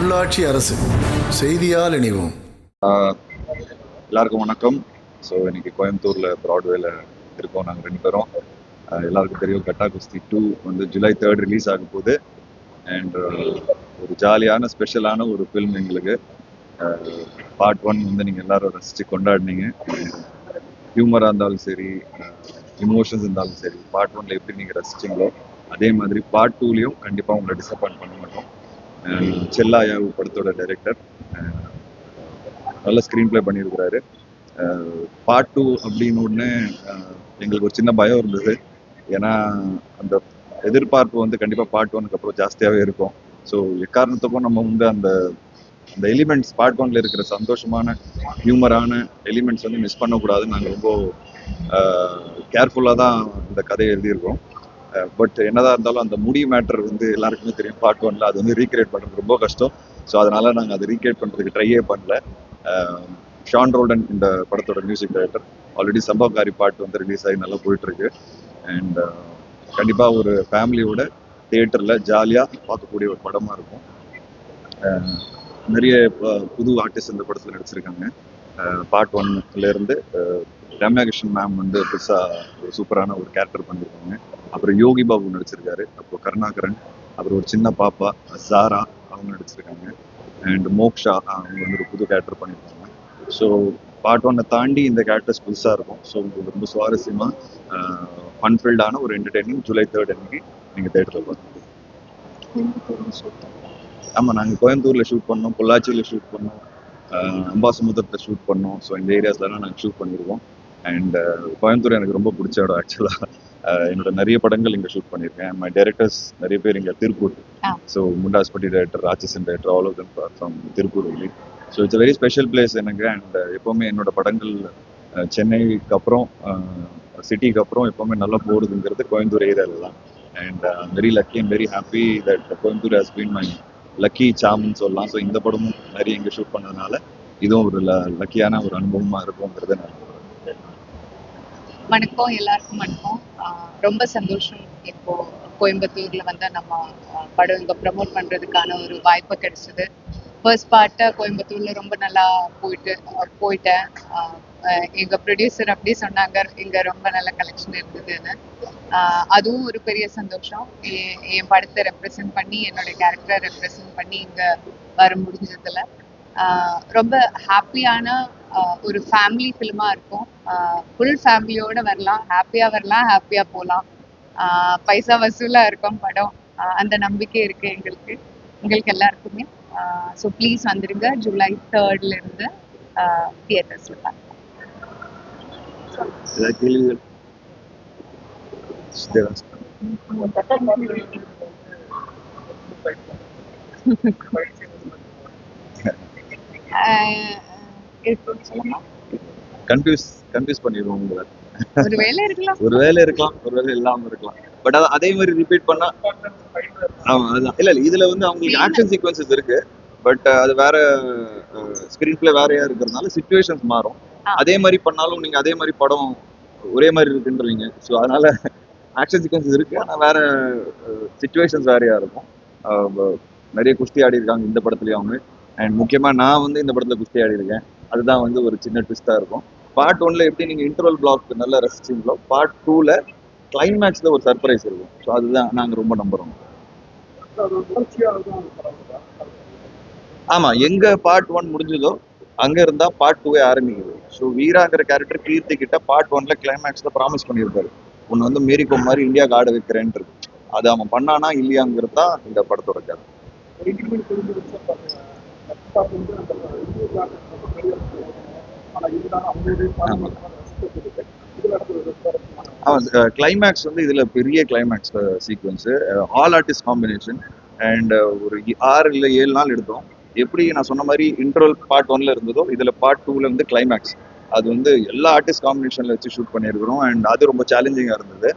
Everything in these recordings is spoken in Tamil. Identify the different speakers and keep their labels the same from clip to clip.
Speaker 1: உள்ளாட்சி அரசு செய்தியால் இணைவோம்.
Speaker 2: எல்லாருக்கும் வணக்கம். ஸோ இன்னைக்கு கோயம்புத்தூரில் ப்ராட்வேல இருக்கோம் நாங்கள் 2 பேரும். எல்லாருக்கும் தெரியும் கட்டா குஸ்தி 2 வந்து July 3 ரிலீஸ் ஆக போகுது. அண்ட் ஒரு ஜாலியான ஸ்பெஷலான ஒரு ஃபில்ம் எங்களுக்கு. பார்ட் 1 வந்து நீங்கள் எல்லாரும் ரசித்து கொண்டாடினீங்க. ஹியூமராக இருந்தாலும் சரி, இமோஷன்ஸ் இருந்தாலும் சரி, பார்ட் 1ல எப்படி நீங்கள் ரசிச்சிங்களோ அதே மாதிரி பார்ட் 2லையும் கண்டிப்பாக உங்களை டிசப்பாயின்ட் பண்ண மாட்டோம். செல்லா யாவு படத்தோட டைரக்டர் நல்ல ஸ்க்ரீன் பிளே பண்ணியிருக்கிறாரு. பார்ட் 2 அப்படின்னு ஒன்று எங்களுக்கு ஒரு சின்ன பயம் இருந்தது. ஏன்னா அந்த எதிர்பார்ப்பு வந்து கண்டிப்பாக பார்ட் 1க்கு அப்புறம் ஜாஸ்தியாகவே இருக்கும். ஸோ எக்காரணத்துக்கும் நம்ம வந்து அந்த அந்த எலிமெண்ட்ஸ் பார்ட் 1ல இருக்கிற சந்தோஷமான ஹியூமரான எலிமெண்ட்ஸ் வந்து மிஸ் பண்ணக்கூடாதுன்னு நாங்கள் ரொம்ப கேர்ஃபுல்லாக தான் இந்த கதையை எழுதியிருக்கோம். பட் என்னதான் இருந்தாலும் அந்த முடி மேட்டர் வந்து எல்லாருக்குமே தெரியும் பார்ட் 1ல அது வந்து ரீக்ரியேட் பண்ணுறது ரொம்ப கஷ்டம். ஸோ அதனால நாங்கள் அதை ரீக்ரியேட் பண்ணுறதுக்கு ட்ரையே பண்ணல. ஷான் ரோல்டன் இந்த படத்தோட மியூசிக் டைரக்டர். ஆல்ரெடி சம்பவக்காரி பாட்டு வந்து ரிலீஸ் ஆகி நல்லா போயிட்டுருக்கு. அண்ட் கண்டிப்பாக ஒரு ஃபேமிலியோட தியேட்டரில் ஜாலியாக பார்க்கக்கூடிய ஒரு படமாக இருக்கும். நிறைய புது ஆர்டிஸ்ட் இந்த படத்தில் நடிச்சிருக்காங்க. பார்ட் 1லேருந்து ரம்யா கிருஷ்ணன் மேம் வந்து புதுசாக ஒரு சூப்பரான ஒரு கேரக்டர் பண்ணியிருக்காங்க. அப்புறம் யோகி பாபு நடிச்சிருக்காரு. அப்புறம் கருணாகரன், அப்புறம் ஒரு சின்ன பாப்பா ஜாரா அவங்க நடிச்சிருக்காங்க. அண்ட் மோக்ஷா அவங்க வந்து ஒரு புது கேரக்டர் பண்ணியிருக்காங்க. ஸோ பார்ட் 1 தாண்டி இந்த கேரக்டர்ஸ் புதுசாக இருக்கும். ஸோ உங்களுக்கு ரொம்ப சுவாரஸ்யமாக ஃபன்ஃபில்டான ஒரு என்டர்டெய்னிங் July 3 அன்னைக்கு நீங்கள் தேட்டரில் பார்க்கணும். ஆமாம், நாங்கள் கோயம்புத்தூரில் ஷூட் பண்ணோம், பொள்ளாச்சியில் ஷூட் பண்ணோம், அம்பாசமுத்திரத்தை ஷூட் பண்ணோம். ஸோ இந்த ஏரியாஸ்லாம் நாங்கள் ஷூட் பண்ணியிருக்கோம். அண்ட் கோயம்புத்தூர் எனக்கு ரொம்ப பிடிச்ச இடம் ஆக்சுவலாக. என்னோட நிறைய படங்கள் இங்கே ஷூட் பண்ணியிருக்கேன். மை டைரக்டர்ஸ் நிறைய பேர் இங்கே Tiruppur. So Mundasupatti director, Ratsasan director, all of them from Tiruppur only. So it's very special place எனக்கு. அண்ட் எப்போவுமே என்னோட படங்கள் சென்னைக்கு அப்புறம் சிட்டிக்கு அப்புறம் எப்போவுமே நல்லா போடுதுங்கிறது கோயம்புத்தூர் ஏரியாவில் தான். And very lucky and very happy that Coimbatore has been my lucky சாம்னு சொல்லலாம். ஸோ இந்த படமும் நிறைய இங்கே ஷூட் பண்ணதுனால இதுவும் ஒரு லக்கியான ஒரு அனுபவமாக இருக்குங்கிறத நான்
Speaker 3: வணக்கம், எல்லாருக்கும் வணக்கம். ரொம்ப சந்தோஷம் இப்போ கோயம்புத்தூர்ல வந்து நம்ம படம் இங்க ப்ரமோட் பண்றதுக்கான ஒரு வாய்ப்பு கிடைச்சது. ஃபர்ஸ்ட் பார்ட்டை கோயம்புத்தூர்ல ரொம்ப நல்லா போயிட்டேன். எங்க ப்ரொடியூசர் அப்படி சொன்னாங்க, இங்க ரொம்ப நல்ல கலெக்ஷன் இருந்ததுன்னு. அதுவும் ஒரு பெரிய சந்தோஷம். என் படத்தை ரெப்ரசென்ட் பண்ணி, என்னோட கேரக்டரை ரெப்ரசென்ட் பண்ணி இங்க வர முடிஞ்சதுல ரொம்ப ஹாப்பியான ஒரு ஃபேமிலி ஃபிலிமா இருக்கும். ஃபுல் ஃபேமிலியோட வரலாம், ஹாப்பியா போகலாம். பைசா வசூலா இருக்கும் படம். அந்த நம்பிக்கை இருக்கு எங்களுக்கு எல்லாருக்குமே. ஸோ ப்ளீஸ் வந்துடுங்க. July 3 இருந்து தியேட்டர்ஸ்ல பார்க்கலாம்.
Speaker 2: கன்ஃபியூஸ் பண்ணிடுவோம்.
Speaker 3: ஒரு வேலை இருக்கலாம்,
Speaker 2: ஒரு வேலை இல்லாம இருக்கலாம். பட் அதே மாதிரி ரிப்பீட் பண்ணா அதுதான். இல்ல இதுல வந்து அவங்களுக்கு ஆக்ஷன் சீக்வன்சஸ் இருக்கு. பட் அது வேற ஸ்கிரீன் பிளே வேறையா இருக்கிறதுனால சிச்சுவேஷன்ஸ் மாறும். அதே மாதிரி பண்ணாலும் நீங்க அதே மாதிரி படம் ஒரே மாதிரி இருக்குன்றீங்க. ஸோ அதனால ஆக்ஷன் சீக்வன்சஸ் இருக்கு, ஆனால் வேற சிச்சுவேஷன்ஸ் வேறையா இருக்கும். நிறைய குஸ்தி ஆடி இருக்காங்க இந்த படத்துலயும் அவங்க. அண்ட் முக்கியமா நான் வந்து இந்த படத்துல குஸ்தி ஆடி இருக்கேன். அதுதான் வந்து ஒரு சின்ன ட்விஸ்டா இருக்கும். பார்ட் 1ல எப்படி நீங்க இன்டர்வல் பிளாக் நல்லா ரசிச்சீங்களோ, பார்ட் 2ல கிளைமேக்ஸ்ல ஒரு சர்ப்ரைஸ் இருக்கும். ஸோ அதுதான் நாங்க ரொம்ப நம்புறோம். ஆமா, எங்க பார்ட் 1 முடிஞ்சதோ அங்க இருந்தா பார்ட் 2 ஆரம்பிக்குது. ஸோ வீராங்கிற கேரக்டர் கீர்த்தி கிட்ட பார்ட் 1ல கிளைமேக்ஸ்ல ப்ராமிஸ் பண்ணியிருப்பாரு, உன்னை வந்து மேரிகோம் மாதிரி இந்தியாவுக்கு ஆட வைக்கிறேன்ட்டு. அது அவன் பண்ணானா இல்லையாங்கிறது தான் இந்த படத்தோட கதை. கிளைமேக்ஸ் வந்து இதுல பெரிய climax sequence, all artist combination. And ஒரு 6 இல்லை 7 நாள் எடுத்தோம். எப்படி நான் சொன்ன மாதிரி இன்ட்ரோல் பார்ட் 1ல இருந்ததோ இதுல பார்ட் 2ல வந்து கிளைமேக்ஸ் அது வந்து எல்லா ஆர்டிஸ்ட் காம்பினேஷன்ல வச்சு ஷூட் பண்ணியிருக்கிறோம். அண்ட் அது ரொம்ப சேலஞ்சிங்கா இருந்தது.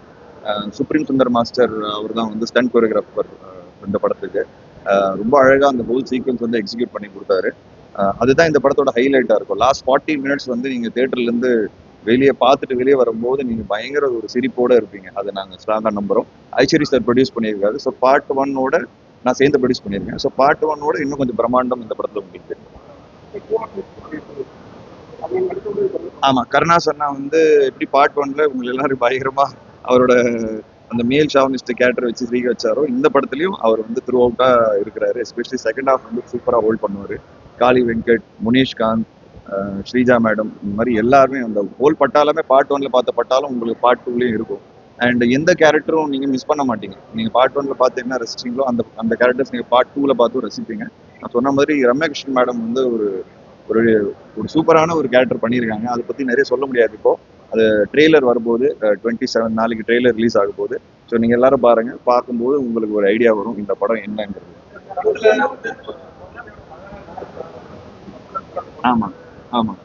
Speaker 2: சுப்ரீம் சுந்தர் மாஸ்டர் அவர் தான் வந்து ஸ்டண்ட் கோரியோகிராஃபர் இந்த படத்துக்கு. ரொம்ப அழகா அந்த ஹோல் சீக்வன்ஸ் வந்து எக்ஸிக்யூட் பண்ணி கொடுத்தாரு. அதுதான் இந்த படத்தோட ஹைலைட்டா இருக்கும். லாஸ்ட் 40 மினிட்ஸ் வந்து நீங்க தியேட்டர்ல இருந்து வெளியே வரும்போது நீங்க பயங்கர ஒரு சிரிப்போட இருப்பீங்க. அதை நாங்க ஸ்ட்ராங்கா நம்புறோம். ஐஸ்வரி சார் ப்ரொடியூஸ் பண்ணியிருக்காரு. ஸோ பார்ட் 1ஓட நான் சேர்ந்து ப்ரொடியூஸ் பண்ணியிருக்கேன். ஸோ பார்ட் 1ஓட இன்னும் கொஞ்சம் பிரம்மாண்டம் இந்த படத்தில் உங்களுக்கு. ஆமா, கருணாஸ் அண்ணா வந்து எப்படி பார்ட் 1ல உங்களை எல்லாரும் பயங்கரமா அவரோட அந்த மேல் ஷாவனிஸ்ட் கேரக்டர் வச்சு ஸ்ரீக வச்சாரோ, இந்த படத்துலயும் அவர் வந்து த்ரூ அவுட்டா இருக்கிறாரு. எஸ்பெஷலி செகண்ட் ஹாஃப் வந்து சூப்பரா ஹோல்ட் பண்ணுவாரு. காளி வெங்கட், முனீஷ்காந்த், ஸ்ரீஜா மேடம், இந்த மாதிரி எல்லாருமே அந்த ஹோல் பட்டாலுமே பார்ட் 1ல பார்த்த பட்டாலும் உங்களுக்கு பார்ட் 2லயும் இருக்கும். அண்ட் எந்த கேரக்டரும் நீங்க மிஸ் பண்ண மாட்டீங்க. நீங்க பார்ட் 1ல பார்த்து என்ன ரசிச்சீங்களோ அந்த அந்த கேரக்டர்ஸ் நீங்க பார்ட் 2ல பார்த்தும் ரசிப்பீங்க. நான் சொன்ன மாதிரி ரம்யாகிருஷ்ணன் மேடம் வந்து ஒரு ஒரு ஒரு சூப்பரான ஒரு கேரக்டர் பண்ணியிருக்காங்க. அதை பத்தி நிறைய சொல்ல முடியாது இப்போ. அது ட்ரெய்லர் வரும்போது 27 நாளைக்கு ட்ரெய்லர் ரிலீஸ் ஆக போகுது. ஸோ நீங்க எல்லாரும் பாருங்க. பார்க்கும்போது உங்களுக்கு ஒரு ஐடியா வரும் இந்த படம் என்னங்கிறது. ஆமா ஆமா.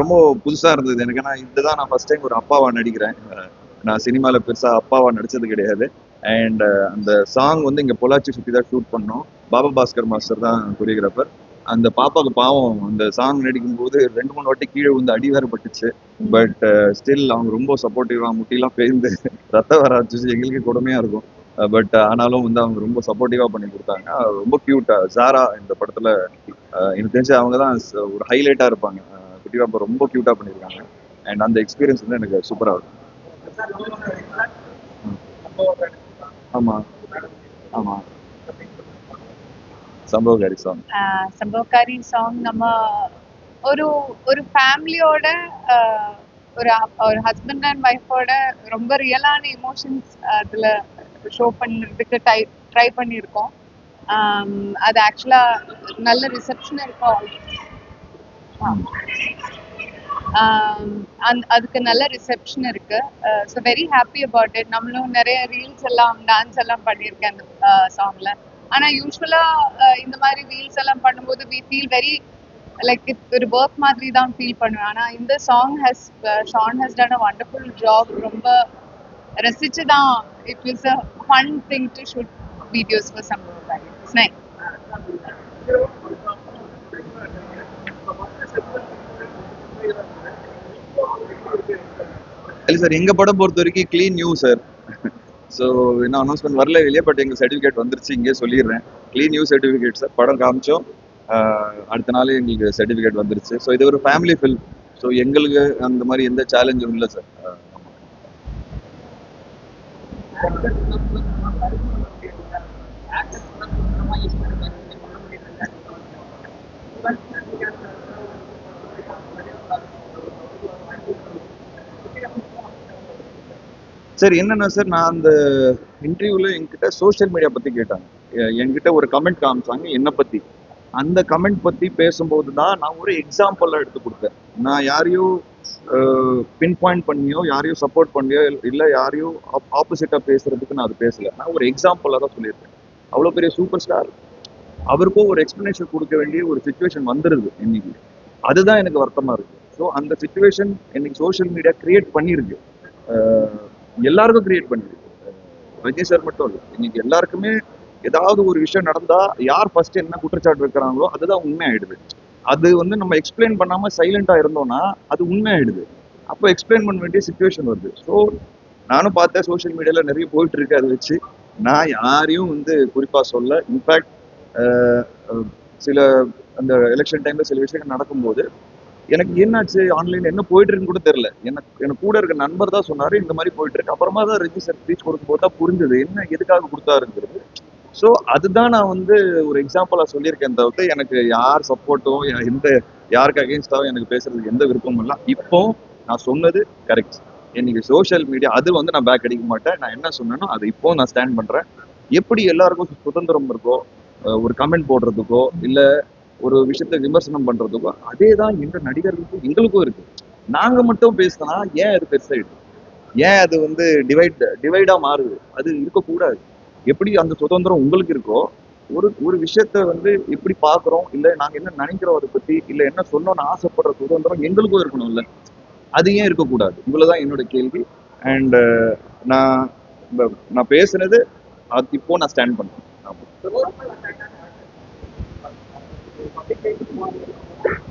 Speaker 2: ரொம்ப புதுசா இருந்தது எனக்கு. ஏன்னா இதுதான் நான் ஃபர்ஸ்ட் டைம் ஒரு அப்பாவா நடிக்கிறேன். நான் சினிமால பெருசா அப்பாவா நடிச்சது கிடையாது. அண்ட் அந்த சாங் வந்து இங்க பொள்ளாச்சி சுற்றி தான் ஷூட் பண்ணோம். பாபா பாஸ்கர் மாஸ்டர் தான் கொரியோகிராஃபர். அந்த பாப்பாவுக்கு பாவம் அந்த சாங் நடிக்கும் போது 2-3 வாட்டி கீழே வந்து அடி வேற பட்டுச்சு. பட் ஸ்டில் அவங்க ரொம்ப சப்போர்ட்டிவா முட்டிலாம் பேர்ந்து ரத்தம் வர ஆரம்பிச்சு எங்களுக்கு கொடுமையா இருக்கும். பட் ஆனாலும் வந்து அவங்க ரொம்ப சப்போர்ட்டிவா பண்ணி கொடுத்தாங்க. ரொம்ப கியூட்டா ஜாரா இந்த படத்துல எனக்கு தெரிஞ்சு அவங்க தான் ஒரு ஹைலைட்டா இருப்பாங்க. குட்டி பாப்பா ரொம்ப கியூட்டா பண்ணியிருக்காங்க. அண்ட் அந்த எக்ஸ்பீரியன்ஸ் வந்து எனக்கு சூப்பரா இருக்கும். ஆமா ஆமா. சம்பவகாரி சாங்.
Speaker 3: சம்பவக்காரி சாங் நம்ம ஒரு ஒரு ஃபேமிலியோட ஒரு ஒரு ஹஸ்பண்ட் அண்ட் ஒய்ஃபோட ரொம்ப ரியலான எமோஷன்ஸ் அதுல ஷோ பண்ணுறதுக்கு ட்ரை பண்ணியிருக்கோம். அது ஆக்சுவலா நல்ல ரிசப்ஷன் இருக்கும். அதுக்கு நல்ல ரிசப்ஷன் இருக்கு. So very happy about it. நம்மளும் நிறைய ரீல்ஸ் எல்லாம் டான்ஸ் எல்லாம் பண்ணியிருக்கேன் அந்த சாங்ல. ஆனா யூஸ்வலா இந்த மாதிரி ரீல்ஸ் எல்லாம் பண்ணும்போது வி ஃபீல் வெரி லைக் ஒரு ஒர்க் மாதிரி தான் ஃபீல் பண்ணுவேன். ஆனா இந்த song Shaan has done a wonderful job. ரொம்ப ரசிச்சு தான் it was a fun thing to shoot videos for சம்பவகாரி. It's nice.
Speaker 2: இல்லை சார், எங்க படம் பொறுத்த வரைக்கும் க்ளீன் நியூ சார். ஸோ இன்னும் அனௌன்ஸ்மெண்ட் வரல வெளியே, பட் எங்கள் சர்டிஃபிகேட் வந்துருச்சு. இங்கே சொல்லிடுறேன், க்ளீன் நியூ சர்டிஃபிகேட் சார். படம் காமிச்சோம், அடுத்த நாளே எங்களுக்கு சர்டிஃபிகேட் வந்துருச்சு. ஸோ இது ஒரு ஃபேமிலி ஃபில்ம். ஸோ எங்களுக்கு அந்த மாதிரி எந்த சேலஞ்சும் இல்லை சார். சார் என்னன்னா சார், நான் அந்த இன்டர்வியூல என்கிட்ட சோஷியல் மீடியா பத்தி கேட்டாங்க. என்கிட்ட ஒரு கமெண்ட் காமிச்சாங்க என்னை பத்தி. அந்த கமெண்ட் பத்தி பேசும்போது தான் நான் ஒரு எக்ஸாம்பிளா எடுத்து கொடுத்தேன். நான் யாரையோ பின் பாயிண்ட் பண்ணியோ யாரையும் சப்போர்ட் பண்ணியோ இல்லை யாரையோ ஆப்போசிட்டா பேசுறதுக்கு நான் அது பேசல. நான் ஒரு எக்ஸாம்பிளா தான் சொல்லியிருக்கேன். அவ்வளோ பெரிய சூப்பர் ஸ்டார், அவருக்கும் ஒரு எக்ஸ்பிளனேஷன் கொடுக்க வேண்டிய ஒரு சுச்சுவேஷன் வந்துருது இன்னைக்கு. அதுதான் எனக்கு வருத்தமா இருக்கு. ஸோ அந்த சுச்சுவேஷன் இன்னைக்கு சோஷியல் மீடியா கிரியேட் பண்ணியிருக்கு. எல்லாருக்கும் கிரியேட் பண்ணிருக்கு. ரஜினி சார் மட்டும் இல்லை, இன்னைக்கு எல்லாருக்குமே ஏதாவது ஒரு விஷயம் நடந்தா யார் ஃபர்ஸ்ட் என்ன குற்றச்சாட்டு இருக்கிறாங்களோ அதுதான் உண்மை ஆயிடுது. அது வந்து நம்ம எக்ஸ்பிளைன் பண்ணாம சைலண்டா இருந்தோம்னா அது உண்மை ஆயிடுது. அப்போ எக்ஸ்பிளைன் பண்ண வேண்டிய சுச்சுவேஷன் வருது. ஸோ நானும் பார்த்தேன் சோஷியல் மீடியால நிறைய போயிட்டு இருக்கு. அதை வச்சு நான் யாரையும் வந்து குறிப்பா சொல்ல. இன்ஃபேக்ட் சில அந்த எலெக்ஷன் டைம்ல சில விஷயங்கள் நடக்கும்போது எனக்கு என்னாச்சு ஆன்லைன்ல என்ன போயிட்டு இருக்குன்னு கூட தெரியல. எனக்கு கூட இருக்க நண்பர் தான் சொன்னாரு இந்த மாதிரி போயிட்டு இருக்கு. அப்புறமா தான் ரஜினி சார் ஸ்பீச் கொடுக்கும்போது தான் புரிஞ்சது என்ன எதுக்காக கொடுத்தாருங்கிறது. ஸோ அதுதான் நான் வந்து ஒரு எக்ஸாம்பிளா சொல்லியிருக்கேன். தவிர்த்து எனக்கு யார் சப்போர்ட்டோ யாருக்கு அகேன்ஸ்டாவோ எனக்கு பேசுறதுக்கு எந்த விருப்பமும் இல்லை. இப்போ நான் சொன்னது கரெக்ட். இன்னைக்கு சோஷியல் மீடியா அது வந்து நான் பேக் அடிக்க மாட்டேன். நான் என்ன சொன்னேனோ அதை இப்போ நான் ஸ்டாண்ட் பண்றேன். எப்படி எல்லாருக்கும் சுதந்திரம் இருக்கோ ஒரு கமெண்ட் போடுறதுக்கோ இல்லை ஒரு விஷயத்த விமர்சனம் பண்றதுக்கோ அதே தான் எங்க நடிகர்களுக்கும் எங்களுக்கும் இருக்கு. நாங்க மட்டும் பேசினா ஏன் அது பெருசாயிடுது, ஏன் அது வந்து டிவைடா மாறுது? அது இருக்கக்கூடாது. எப்படி அந்த சுதந்திரம் உங்களுக்கு இருக்கோ ஒரு விஷயத்த வந்து எப்படி பாக்குறோம் இல்லை நாங்க என்ன நினைக்கிறோம் அதை பத்தி இல்லை என்ன சொல்லணும்னு ஆசைப்படுற சுதந்திரம் எங்களுக்கும் இருக்கணும்ல. அது ஏன் இருக்கக்கூடாது? இவ்வளவுதான் என்னோட கேள்வி. அண்ட் நான் பேசுனது அது இப்போ நான் ஸ்டாண்ட் பண்றேன்.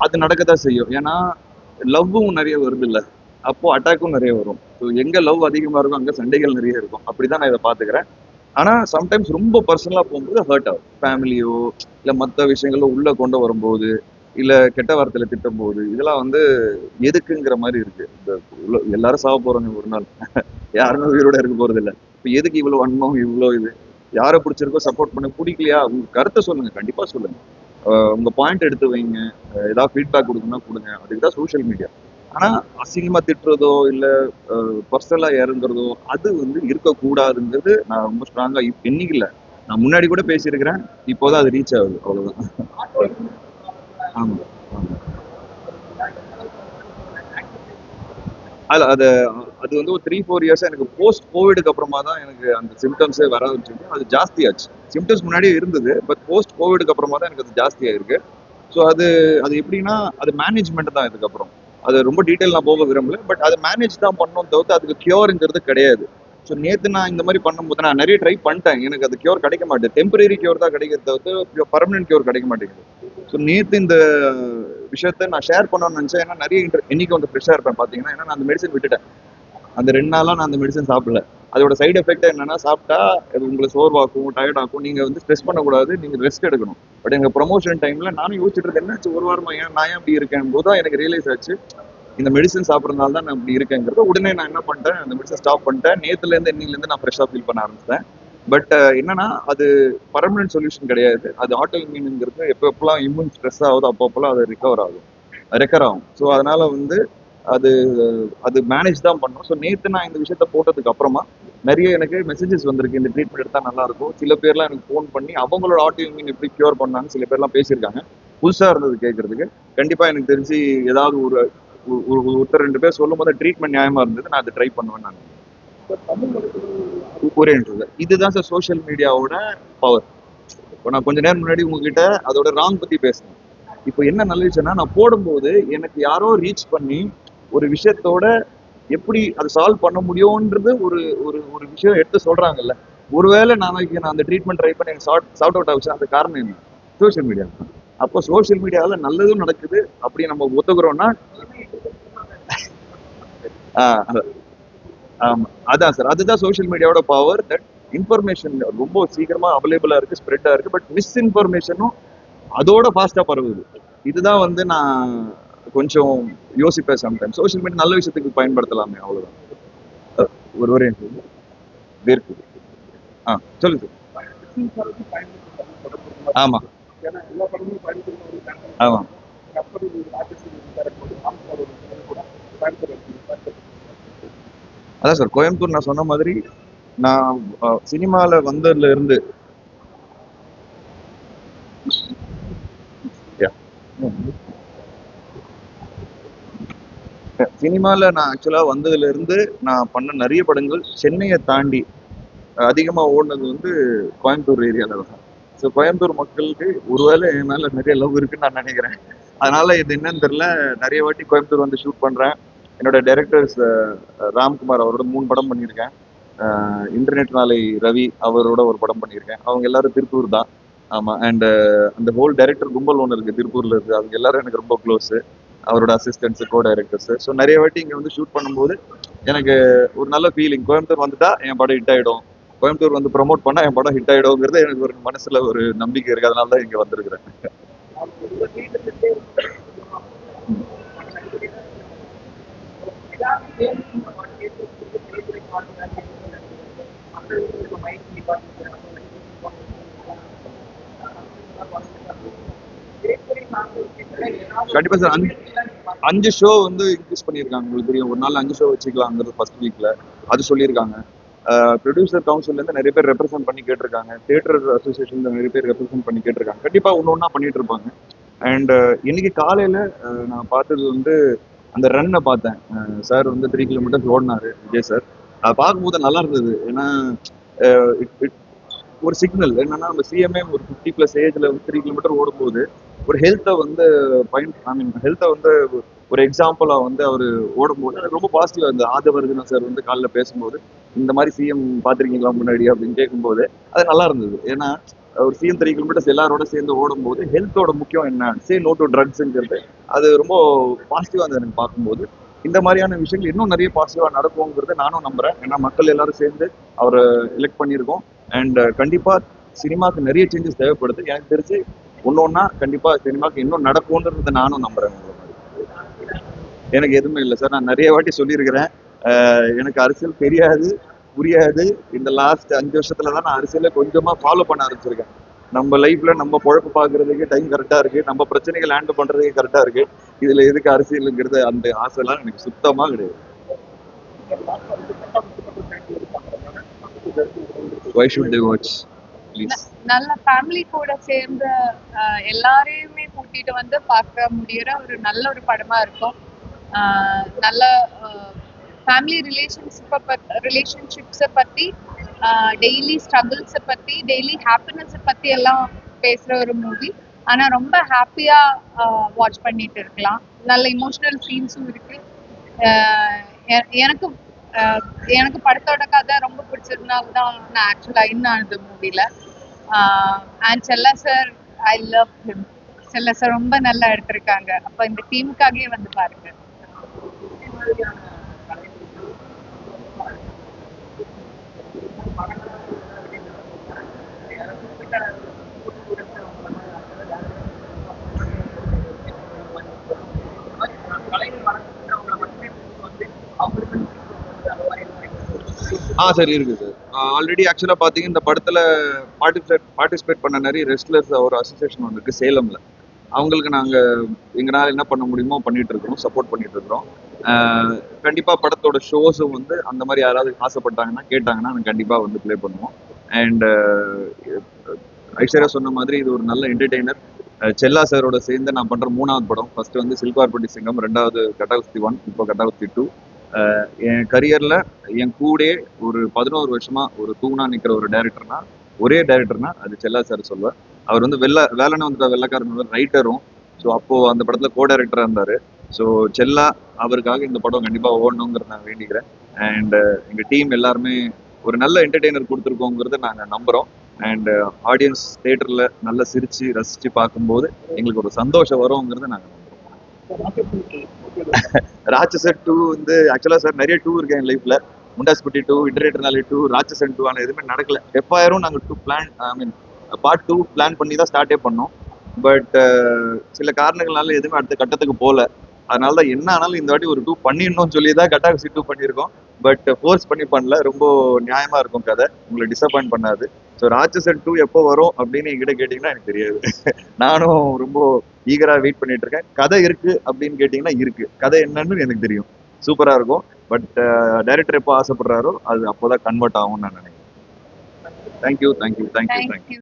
Speaker 2: அது நடக்கத்தான் செய்யும். ஏன்னா லவ்வும் நிறைய வருது இல்ல, அப்போ அட்டாக்கும் நிறைய வரும். ஸோ எங்க லவ் அதிகமா இருக்கும் அங்க சண்டைகள் நிறைய இருக்கும். அப்படிதான் நான் இதை பாத்துக்கிறேன். ஆனா சம்டைம்ஸ் ரொம்ப பர்சனலா போகும்போது ஹர்ட் ஆகும். ஃபேமிலியோ இல்ல மத்த விஷயங்களோ உள்ள கொண்டு வரும்போது, இல்ல கெட்ட வார்த்தையில திட்டும் போது, இதெல்லாம் வந்து எதுக்குங்கிற மாதிரி இருக்கு. எல்லாரும் சாவ போறாங்க ஒரு நாள். யாருமே உயிரோட இருக்க போறது இல்ல. இப்ப எதுக்கு இவ்வளவு வன்மம், இவ்வளவு இது? யாரை பிடிச்சிருக்கோ சப்போர்ட் பண்ண, பிடிக்கலையா உங்க கருத்தை சொல்லுங்க, கண்டிப்பா சொல்லுங்க. உங்க பாயிண்ட் எடுத்து வைங்க. ஏதாவது ஃபீட்பேக் கொடுக்கணும்னா கொடுங்க. அதுக்கு தான் சோஷியல் மீடியா. ஆனா அசிங்கமா திட்டுறதோ இல்ல பர்சனலா இறங்குறதோ அது வந்து இருக்கக்கூடாதுங்கிறது நான் ரொம்ப ஸ்ட்ராங்கா இன்னைக்கு இல்ல, நான் முன்னாடி கூட பேசியிருக்கிறேன். இப்போதான் அது ரீச் ஆகுது, அவ்வளவுதான். ஆமா ஆமா. அது அது அது வந்து ஒரு 3-4 இயர்ஸா எனக்கு போஸ்ட் கோவிடுக்கு அப்புறமா தான் எனக்கு அந்த சிம்டம்ஸே வர ஆரம்பிச்சிருக்கு. அது ஜாஸ்தியாச்சு. சிம்டம்ஸ் முன்னாடியே இருந்தது, பட் போஸ்ட் கோவிடுக்கு அப்புறமா தான் எனக்கு அது ஜாஸ்தியாயிருக்கு. ஸோ அது அது எப்படின்னா அது மேனேஜ்மெண்ட் தான் இதுக்கப்புறம். அது ரொம்ப டீட்டெயில் நான் போக விரும்பல, பட் அதை மேனேஜ் தான் பண்ணணும் தவிர்த்து அதுக்கு கியூர்ங்கிறது கிடையாது. ஸோ நேற்று நான் இந்த மாதிரி பண்ணும்போது நான் நிறைய ட்ரை பண்ணிட்டேன், எனக்கு அது கியூர் கிடைக்க மாட்டேது. டெம்பரரி கியூர் தான் கிடைக்கிறது தவிர்த்து பர்மனன்ட் கியூர் கிடைக்க மாட்டேங்குது. ஸோ நேற்று இந்த விஷயத்த நான் ஷேர் பண்ணணும்னு நினச்சேன். ஏன்னா நிறைய இன்னைக்கு வந்து ஃப்ரெஷ்ஷாக இருப்பேன் பார்த்தீங்கன்னா, ஏன்னா நான் அந்த மெடிசன் விட்டுட்டேன். அந்த 2 நாளா நான் அந்த மெடிசன் சாப்பிடல. அதோட சைடு எஃபெக்ட் என்னன்னா, சாப்பிட்டா அது உங்களை சோர்வாக்கும், டயர்ட் ஆக்கும். நீங்க வந்து ஸ்ட்ரெஸ் பண்ணக்கூடாது, நீங்க ரெஸ்ட் எடுக்கணும். பட் எங்க ப்ரொமோஷன் டைம்ல நானும் யோசிச்சுட்டு இருந்தேன், என்னாச்சு ஒரு வாரமா நான் ஏன் இப்படி இருக்கேன் போது தான் எனக்கு ரியலைஸ் ஆச்சு, இந்த மெடிசன் சாப்பிட்றதுனால தான் நான் இப்படி இருக்கேங்கிறது. உடனே நான் என்ன பண்ணிட்டேன், அந்த மெடிசன் ஸ்டாப் பண்ணிட்டேன். நேத்துல இருந்து இன்னையில இருந்து நான் ஃப்ரெஷ்ஷாக ஃபீல் பண்ண ஆரம்பிச்சிட்டேன். பட் என்னன்னா அது பர்மனன்ட் சொல்யூஷன் கிடையாது. அது ஆட்டோ இம்யூனுங்கிறது எப்பப்பெல்லாம் இம்யூன் ஸ்ட்ரெஸ் ஆகுதோ அப்பப்பெல்லாம் அது ரெக்கர் ஆகும். ஸோ அதனால வந்து அது அது மேனேஜ் தான் பண்ணணும். ஸோ நேற்று நான் இந்த விஷயத்த போட்டதுக்கு அப்புறமா நிறைய எனக்கு மெசேஜஸ் வந்திருக்கு, இந்த ட்ரீட்மெண்ட் எடுத்தால் நல்லா இருக்கும். சில பேர்லாம் எனக்கு ஃபோன் பண்ணி அவங்களோட ஆட்டோ இம்யூன் எப்படி கியூர் பண்ணாங்க சில பேர்லாம் பேசியிருக்காங்க. புதுசாக இருந்தது கேட்கறதுக்கு. கண்டிப்பாக எனக்கு தெரிஞ்சு ஏதாவது ஒரு ஒருத்தர் 2 பேர் சொல்லும் போது ட்ரீட்மெண்ட் நியாயமா இருந்தது, நான் அதை ட்ரை பண்ணுவேன். நான் ஒரே நிமிஷம். இதுதான் சார் சோஷியல் மீடியாவோட பவர். இப்போ நான் கொஞ்ச நேரம் முன்னாடி உங்ககிட்ட அதோட ராங் பத்தி பேசினேன். இப்போ என்ன நல்ல விஷயம்னா, நான் போடும்போது எனக்கு யாரோ ரீச் பண்ணி ஒரு விஷயத்தோட எப்படி அதை சால்வ் பண்ண முடியும்ன்றது ஒரு ஒரு ஒரு விஷயம் எடுத்து சொல்றாங்கல்ல. ஒருவேளை நான் அந்த ட்ரீட்மெண்ட் ட்ரை பண்ணி எனக்கு சார்ட் அவுட் ஆச்சு, அந்த காரணம் என்ன? Social media. அப்போ சோஷியல் மீடியாவில் நல்லதும் நடக்குது அப்படி நம்ம ஒத்துக்கிறோம்னா, ஆமா அதான் சார், அதுதான் சோஷியல் மீடியாவோட பவர். தட் இன்ஃபர்மேஷன் ரொம்ப சீக்கிரமா அவைலபிளா இருக்கு, ஸ்ப்ரெட்டா இருக்கு. பட் மிஸ்இன்ஃபர்மேஷனும் அதோட ஃபாஸ்டா பரவுது. இதுதான் வந்து நான் கொஞ்சம் யோசிப்பேன் சம்டைம். சோஷியல் மீடியா நல்ல விஷயத்துக்கு பயன்படுத்தலாமே, அவ்வளவுதான். ஒரே வேர்க்கு. சொல்லுங்க சார். ஆமா ஆமா. அதான் சார், கோயம்புத்தூர் நான் சொன்ன மாதிரி நான் சினிமால வந்ததுல இருந்து சினிமால நான் ஆக்சுவலா வந்ததுல இருந்து நான் பண்ண நிறைய படங்கள் சென்னையை தாண்டி அதிகமா ஓடுனது வந்து கோயம்புத்தூர் ஏரியால தான். ஸோ கோயம்புத்தூர் மக்களுக்கு ஒருவேளை என் மேல நிறைய லவ் இருக்குன்னு நான் நினைக்கிறேன். அதனால இது என்னன்னு தெரியல, நிறைய வாட்டி கோயம்புத்தூர் வந்து ஷூட் பண்றேன். என்னோட டைரக்டர்ஸ் ராம்குமார் அவரோட 3 படம் பண்ணியிருக்கேன். இன்டர்நெட் நாளை ரவி அவரோட ஒரு படம் பண்ணியிருக்கேன். அவங்க எல்லாரும் திருப்பூர் தான். ஆமா. அண்ட் அந்த ஹோல் டைரக்டர் கும்பல் ஒன்று இருக்கு திருப்பூர்ல இருக்கு, அவங்க எல்லாரும் எனக்கு ரொம்ப க்ளோஸ். அவரோட அசிஸ்டன்ஸ், கோ டைரக்டர்ஸ். ஸோ நிறைய வாட்டி இங்க வந்து ஷூட் பண்ணும்போது எனக்கு ஒரு நல்ல ஃபீலிங். கோயம்புத்தூர் வந்துட்டா என் படம் ஹிட் ஆயிடும், கோயம்புத்தூர் வந்து ப்ரமோட் பண்ணா என் படம் ஹிட் ஆயிடும்ங்கிறது எனக்கு ஒரு மனசுல ஒரு நம்பிக்கை இருக்கு. அதனால தான் இங்க வந்திருக்கிறேன். கண்டிப்பா சார். 5 ஷோ வந்து இன்க்ரீஸ் பண்ணியிருக்காங்க. உங்களுக்கு தெரியும், ஒரு நாள் 5 ஷோ வச்சுக்கலாங்கிறது ஃபர்ஸ்ட் வீக்ல அது சொல்லியிருக்காங்க. ப்ரொடியூசர் கவுன்சில்ல இருந்து நிறைய பேர் ரெப்ரசென்ட் பண்ணி கேட்டிருக்காங்க. தியேட்டர் அசோசியேஷன்ல நிறைய பேர் ரெப்ரசென்ட் பண்ணி கேட்டிருக்காங்க. கண்டிப்பா ஒண்ணு பண்ணிட்டு இருப்பாங்க. அண்ட் இன்னைக்கு காலையில நான் பார்த்தது வந்து அந்த ரன்னை பார்த்தேன். சார் வந்து 3 கிலோமீட்டர்ஸ் ஓடினாரு விஜய் சார். அதை பார்க்கும்போது நல்லா இருந்தது. ஏன்னா ஒரு சிக்னல் என்னன்னா, நம்ம சிஎம்ஏ ஒரு 50+ ஏஜ்ல 3 கிலோமீட்டர் ஓடும்போது ஒரு ஹெல்த்தை வந்து ஹெல்த்தை வந்து ஒரு எக்ஸாம்பிளா வந்து அவர் ஓடும்போது எனக்கு ரொம்ப பாசிட்டிவா இருந்தது. ஆதவர்ஜுனா சார் வந்து காலைல பேசும்போது இந்த மாதிரி சிஎம் பார்த்துருக்கீங்களா முன்னாடி அப்படின்னு கேட்கும்போது அது நல்லா இருந்தது. ஏன்னா ஒரு சிஎம் 3 கிலோமீட்டர்ஸ் எல்லாரோட சேர்ந்து ஓடும்போது ஹெல்த்தோட முக்கியம் என்ன, சே நோ டு ட்ரக்ஸ்ங்கிறது அது ரொம்ப பாசிட்டிவா இருந்தது எனக்கு பார்க்கும்போது. இந்த மாதிரியான விஷயங்கள் இன்னும் நிறைய பாசிட்டிவா நடக்குங்கிறது நானும் நம்புறேன். ஏன்னா மக்கள் எல்லாரும் சேர்ந்து அவரை எலெக்ட் பண்ணியிருக்கோம். அண்ட் கண்டிப்பா சினிமாக்கு நிறைய சேஞ்சஸ் தேவைப்படுது. எனக்கு தெரிஞ்சு ஒன்னொன்னா கண்டிப்பா சினிமாக்கு இன்னும் நடக்கும்ன்றத நானும் நம்புறேன். எனக்கு எதுவுமே இல்லை சார். நான் நிறைய வாட்டி சொல்லியிருக்கிறேன். எனக்கு அரசியல் தெரியாது, புரியாது. இந்த லாஸ்ட் 5 வருஷத்துல தான் நான் அரசியலை கொஞ்சமா ஃபாலோ பண்ண ஆரம்பிச்சிருக்கேன். நம்ம லைஃப்ல நம்ம பொழப்பு பாக்குறதுக்கு டைம் கரெக்டா இருக்கு, நம்ம பிரச்சனைகள் ஹேண்டில் பண்றதுக்கு கரெக்டா இருக்கு. இதுல எதுக்கு அரசியலுங்கிறது அந்த ஆசைலாம் எனக்கு சுத்தமா கிடையாது. Why should they watch? Please.
Speaker 3: நல்ல ஃபேமிலி கூட சேர்ந்து எல்லாரையுமே கூட்டிட்டு வந்து பார்க்க முடியற ஒரு நல்ல ஒரு படமா இருக்கும். நல்ல ஃபேமிலி ரிலேஷன்ஷிப்ஸை பத்தி, டெய்லி ஸ்ட்ரகிள்ஸை பத்தி, டெய்லி ஹாப்பினஸை பத்தி எல்லாம் பேசுற ஒரு மூவி. ஆனா ரொம்ப ஹாப்பியா வாட்ச் பண்ணிட்டு இருக்கலாம். நல்ல இமோஷனல் சீன்ஸும் இருக்கு. எனக்கு எனக்கு படத்தோட கதை ரொம்ப பிடிச்சதுனால தான் நான் ஆக்சுவலா இந்த மூவில. அண்ட் செல்லா சார், ஐ லவ் ஹிம். செல்லா சார் ரொம்ப நல்லா எடுத்திருக்காங்க. அப்ப இந்த டீமுக்காகவே வந்து பாருங்க.
Speaker 2: சரி இருக்கு சார். ஆல்ரெடி ஆக்சுவலா பாத்தீங்கன்னா இந்த படத்துல பார்ட்டிசிபேட் பண்ண நிறைய ரெஸ்லர்ஸ் ஒரு அசோசியேஷன் வந்திருக்கு சேலம்ல. அவங்களுக்கு நாங்க எங்களால என்ன பண்ண முடியுமோ பண்ணிட்டு இருக்கோம், சப்போர்ட் பண்ணிட்டு இருக்கிறோம். கண்டிப்பா படத்தோட ஷோஸும் வந்து அந்த மாதிரி யாராவது ஆசைப்பட்டாங்கன்னா கேட்டாங்கன்னா நாங்கள் கண்டிப்பா வந்து ப்ளே பண்ணுவோம். அண்ட் ஐஸ்வர்யா சொன்ன மாதிரி இது ஒரு நல்ல என்டர்டெய்னர். செல்லா சாரோட சேர்ந்து நான் பண்ற 3வது படம். ஃபர்ஸ்ட் வந்து சில்கார்பட்டி சிங்கம், 2வது கட்டாகுஸ்தி 1, இப்போ கட்டாகுஸ்தி 2. என் கரியர்ல என் கூட ஒரு 11 வருஷமா ஒரு தூணா நிக்கிற ஒரு டைரக்டர்னா, ஒரே டைரக்டர்னா அது செல்லா சார் சொல்லுவேன். அவர் வந்து வேலைன்னு வந்துட்ட வெள்ளக்காரன் ரைட்டரும். ஸோ அப்போ அந்த படத்துல கோ டைரக்டரா இருந்தாரு. ஸோ செல்லா அவருக்காக இந்த படம் கண்டிப்பா ஓடணுங்கிறத நான் வேண்டிக்கிறேன். அண்ட் எங்க டீம் எல்லாருமே ஒரு நல்ல என்டர்டெய்னர் கொடுத்துருக்கோங்கிறத நாங்க நம்புறோம். அண்ட் ஆடியன்ஸ் தியேட்டர்ல நல்லா சிரிச்சு ரசிச்சு பார்க்கும்போது எங்களுக்கு ஒரு சந்தோஷம் வரும்ங்கிறத நாங்க நம்புறோம். ராட்சசன் 2 வந்து ஆக்சுவலா சார் நிறைய 2 இருக்கு என் லைஃப்ல. முண்டாஸ்பட்டி 2, இன்டர்நேஷனல் 2, ராட்சசன் 2 ஆனா எதுவுமே நடக்கல. எஃப்ஐஆரும் நாங்க பார்ட் 2 பிளான் பண்ணி தான் ஸ்டார்டே பண்ணோம். பட் சில காரணங்களால எதுவுமே அடுத்த கட்டத்துக்கு போல. அதனால தான் என்ன ஆனாலும் இந்த வாட்டி ஒரு 2 பண்ணிடணும்னு சொல்லி தான் கட்டாகுஸ்தி 2 பண்ணியிருக்கோம். பட் ஃபோர்ஸ் பண்ணல. ரொம்ப நியாயமா இருக்கும் கதை, உங்களை டிசப்பாயிண்ட் பண்ணாது. ஸோ ராட்சசன் 2 எப்போ வரும் அப்படின்னு என்கிட்ட கேட்டீங்கன்னா எனக்கு தெரியாது. நானும் ரொம்ப ஈகரா வெயிட் பண்ணிட்டு இருக்கேன். கதை இருக்கு அப்படின்னு கேட்டீங்கன்னா இருக்கு. கதை என்னன்னு எனக்கு தெரியும், சூப்பரா இருக்கும். பட் டைரக்டர் எப்போ ஆசைப்படுறாரோ அது அப்போதான் கன்வெர்ட் ஆகும்னு நான் நினைக்கிறேன். தேங்க்யூ.
Speaker 3: தேங்க்யூ.